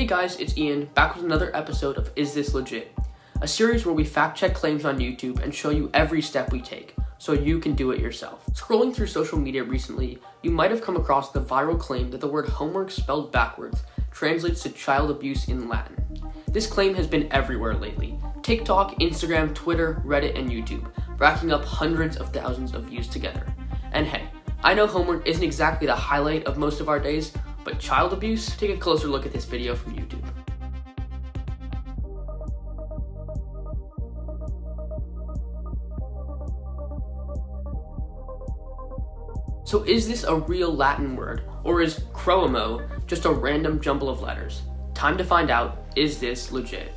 Hey guys, it's Ian, back with another episode of Is This Legit? A series where we fact check claims on YouTube and show you every step we take, so you can do it yourself. Scrolling through social media recently, you might have come across the viral claim that the word homework spelled backwards translates to child abuse in Latin. This claim has been everywhere lately. TikTok, Instagram, Twitter, Reddit, and YouTube, racking up hundreds of thousands of views together. And hey, I know homework isn't exactly the highlight of most of our days, but child abuse? Take a closer look at this video from YouTube. So is this a real Latin word, or is croamo just a random jumble of letters? Time to find out, is this legit?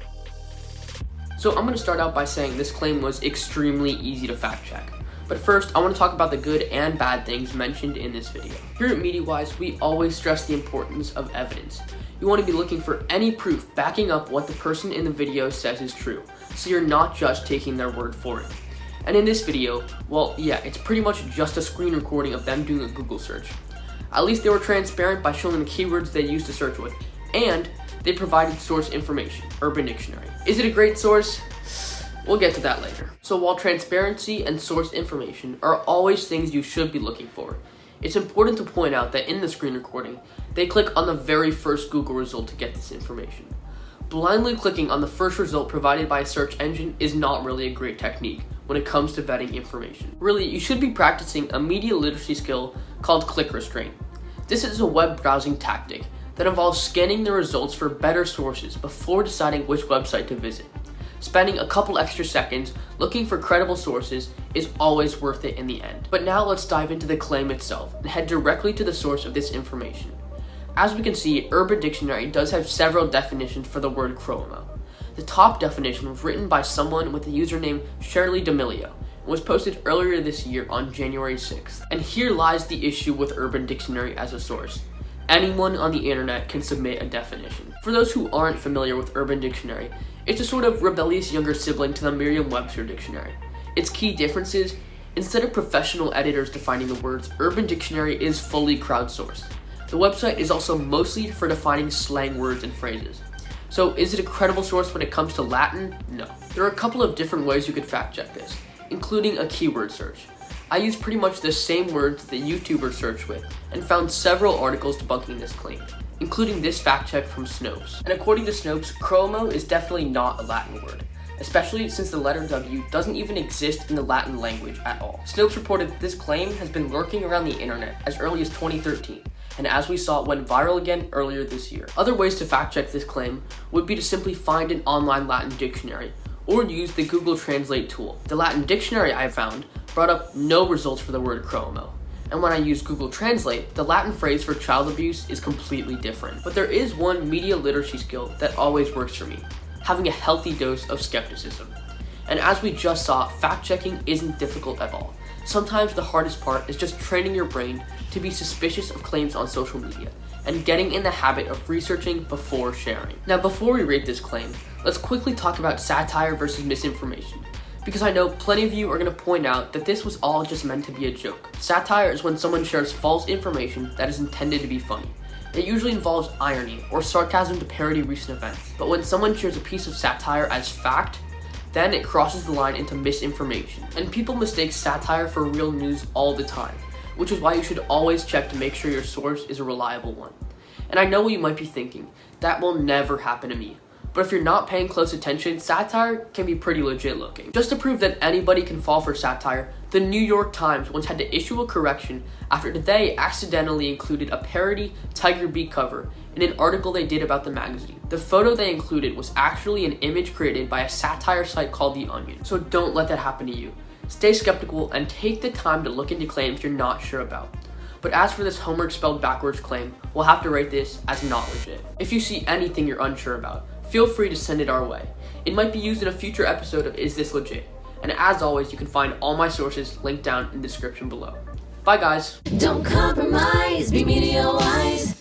So I'm going to start out by saying this claim was extremely easy to fact check. But first, I want to talk about the good and bad things mentioned in this video. Here at MediaWise, we always stress the importance of evidence. You want to be looking for any proof backing up what the person in the video says is true, so you're not just taking their word for it. And in this video, well, yeah, it's pretty much just a screen recording of them doing a Google search. At least they were transparent by showing the keywords they used to search with, and they provided source information, Urban Dictionary. Is it a great source? We'll get to that later. So while transparency and source information are always things you should be looking for, it's important to point out that in the screen recording, they click on the very first Google result to get this information. Blindly clicking on the first result provided by a search engine is not really a great technique when it comes to vetting information. Really, you should be practicing a media literacy skill called click restraint. This is a web browsing tactic that involves scanning the results for better sources before deciding which website to visit. Spending a couple extra seconds looking for credible sources is always worth it in the end. But now let's dive into the claim itself and head directly to the source of this information. As we can see, Urban Dictionary does have several definitions for the word croamo. The top definition was written by someone with the username Shirley D'Amelio and was posted earlier this year on January 6th. And here lies the issue with Urban Dictionary as a source. Anyone on the internet can submit a definition. For those who aren't familiar with Urban Dictionary, it's a sort of rebellious younger sibling to the Merriam-Webster Dictionary. Its key difference is, instead of professional editors defining the words, Urban Dictionary is fully crowdsourced. The website is also mostly for defining slang words and phrases. So is it a credible source when it comes to Latin? No. There are a couple of different ways you could fact check this, including a keyword search. I used pretty much the same words that YouTubers searched with and found several articles debunking this claim, including this fact check from Snopes. And according to Snopes, croamo is definitely not a Latin word, especially since the letter W doesn't even exist in the Latin language at all. Snopes reported that this claim has been lurking around the internet as early as 2013, and as we saw, it went viral again earlier this year. Other ways to fact check this claim would be to simply find an online Latin dictionary or use the Google Translate tool. The Latin dictionary I found brought up no results for the word croamo. And when I use Google Translate, the Latin phrase for child abuse is completely different. But there is one media literacy skill that always works for me, having a healthy dose of skepticism. And as we just saw, fact-checking isn't difficult at all. Sometimes the hardest part is just training your brain to be suspicious of claims on social media and getting in the habit of researching before sharing. Now, before we rate this claim, let's quickly talk about satire versus misinformation, because I know plenty of you are going to point out that this was all just meant to be a joke. Satire is when someone shares false information that is intended to be funny. It usually involves irony or sarcasm to parody recent events. But when someone shares a piece of satire as fact, then it crosses the line into misinformation. And people mistake satire for real news all the time, which is why you should always check to make sure your source is a reliable one. And I know what you might be thinking, that will never happen to me. But if you're not paying close attention, satire can be pretty legit looking. Just to prove that anybody can fall for satire, the New York Times once had to issue a correction after they accidentally included a parody Tiger Beat cover in an article they did about the magazine. The photo they included was actually an image created by a satire site called The Onion. So don't let that happen to you. Stay skeptical and take the time to look into claims you're not sure about. But as for this homework spelled backwards claim, we'll have to rate this as not legit. If you see anything you're unsure about, feel free to send it our way. It might be used in a future episode of Is This Legit? And as always, you can find all my sources linked down in the description below. Bye guys! Don't compromise, be media wise.